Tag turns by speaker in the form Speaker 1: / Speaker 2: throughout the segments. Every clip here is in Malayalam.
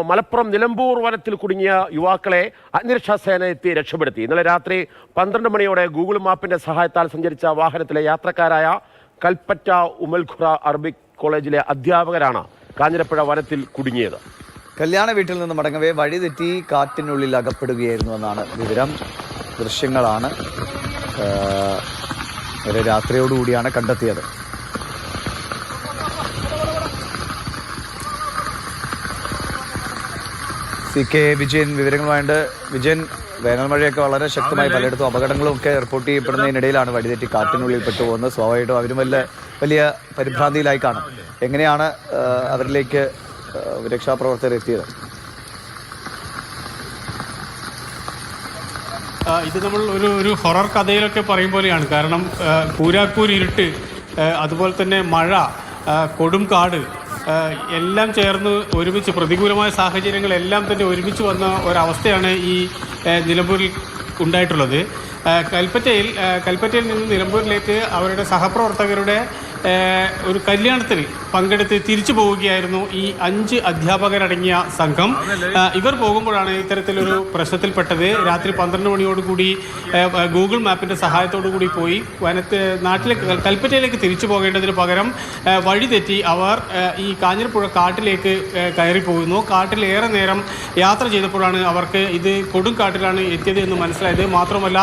Speaker 1: മലപ്പുറം നിലമ്പൂർ വനത്തിൽ കുടുങ്ങിയ യുവാക്കളെ അഗ്നിരക്ഷാസേന എത്തി രക്ഷപ്പെടുത്തി. ഇന്നലെ രാത്രി 12 മണിയോടെ ഗൂഗിൾ മാപ്പിന്റെ സഹായത്താൽ സഞ്ചരിച്ച വാഹനത്തിലെ യാത്രക്കാരായ കൽപ്പറ്റ ഉമൽഖുറ അറബിക് കോളേജിലെ അധ്യാപകരാണ് കാഞ്ഞിരപ്പുഴ വനത്തിൽ കുടുങ്ങിയത്.
Speaker 2: കല്യാണ വീട്ടിൽ നിന്ന് മടങ്ങവേ വഴിതെറ്റി കാറ്റിനുള്ളിൽ അകപ്പെടുകയായിരുന്നു എന്നാണ് വിവരം. ദൃശ്യങ്ങളാണ് രാത്രിയോടുകൂടിയാണ് കണ്ടെത്തിയത്. CK വിജയൻ വിവരങ്ങളുമായിട്ട്. വിജയൻ, വേനൽ മഴയൊക്കെ വളരെ ശക്തമായി പലയിടത്തും അപകടങ്ങളും ഒക്കെ റിപ്പോർട്ട് ചെയ്യപ്പെടുന്നതിനിടയിലാണ് വഴിതെറ്റി കാറ്റിനുള്ളിൽ പെട്ടുപോകുന്നത്. സ്വാഭാവികമായിട്ടും അവരും വലിയ പരിഭ്രാന്തിയിലായി കാണും. എങ്ങനെയാണ് അവരിലേക്ക് രക്ഷാപ്രവർത്തകർ എത്തിയത്?
Speaker 3: ഇത് നമ്മൾ ഒരു ഹൊറർ കഥയിലൊക്കെ പറയും പോലെയാണ്. കാരണം കൂരാക്കൂരിരുട്ട്, അതുപോലെ തന്നെ മഴ, കൊടും കാട് എല്ലാം ചേർന്ന് ഒരുമിച്ച് പ്രതികൂലമായ സാഹചര്യങ്ങളെല്ലാം തന്നെ ഒരുമിച്ച് വന്ന ഒരവസ്ഥയാണ് ഈ നിലമ്പൂരിൽ ഉണ്ടായിട്ടുള്ളത്. കൽപ്പറ്റയിൽ നിന്ന് നിലമ്പൂരിലേക്ക് അവരുടെ സഹപ്രവർത്തകരുടെ ഒരു കല്യാണത്തിന് പങ്കെടുത്ത് തിരിച്ചു പോവുകയായിരുന്നു ഈ 5 അധ്യാപകരടങ്ങിയ സംഘം. ഇവർ പോകുമ്പോഴാണ് ഇത്തരത്തിലൊരു പ്രശ്നത്തിൽപ്പെട്ടത്. രാത്രി 12 മണിയോടുകൂടി ഗൂഗിൾ മാപ്പിൻ്റെ സഹായത്തോടുകൂടി പോയി നാട്ടിലേക്ക് കൽപ്പറ്റയിലേക്ക് തിരിച്ചു പോകേണ്ടതിന് പകരം വഴിതെറ്റി അവർ ഈ കാഞ്ഞിരപ്പുഴ കാട്ടിലേക്ക് കയറിപ്പോകുന്നു. കാട്ടിലേറെ നേരം യാത്ര ചെയ്തപ്പോഴാണ് അവർക്ക് ഇത് കൊടുങ്കാട്ടിലാണ് എത്തിയത് എന്ന് മനസ്സിലായത്. മാത്രമല്ല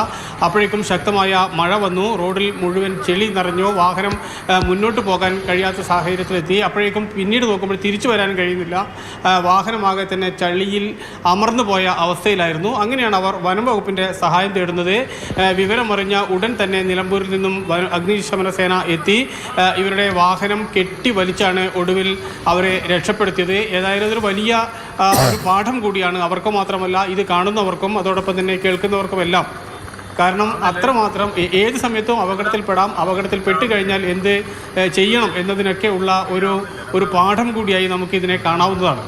Speaker 3: അപ്പോഴേക്കും ശക്തമായ മഴ വന്നു. റോഡിൽ മുഴുവൻ ചെളി നിറഞ്ഞു. വാഹനം മുന്നോട്ട് പോകാൻ കഴിയാത്ത സാഹചര്യത്തിലെത്തി. അപ്പോഴേക്കും പിന്നീട് നോക്കുമ്പോൾ തിരിച്ചു വരാൻ കഴിയുന്നില്ല. വാഹനമാകെ തന്നെ ചളിയിൽ അമർന്നു പോയ അവസ്ഥയിലായിരുന്നു. അങ്ങനെയാണ് അവർ വനം വകുപ്പിൻ്റെ സഹായം തേടുന്നത്. വിവരമറിഞ്ഞ ഉടൻ തന്നെ നിലമ്പൂരിൽ നിന്നും അഗ്നിശമന സേന എത്തി ഇവരുടെ വാഹനം കെട്ടി വലിച്ചാണ് ഒടുവിൽ അവരെ രക്ഷപ്പെടുത്തിയത്. ഏതായാലും ഇതൊരു വലിയ ഒരു പാഠം കൂടിയാണ് അവർക്ക് മാത്രമല്ല ഇത് കാണുന്നവർക്കും അതോടൊപ്പം തന്നെ കേൾക്കുന്നവർക്കുമെല്ലാം. കാരണം അത്രമാത്രം ഏത് സമയത്തും അപകടത്തിൽപ്പെടാം. അപകടത്തിൽ കഴിഞ്ഞാൽ എന്ത് ചെയ്യണം എന്നതിനൊക്കെ ഉള്ള ഒരു പാഠം കൂടിയായി നമുക്കിതിനെ കാണാവുന്നതാണ്.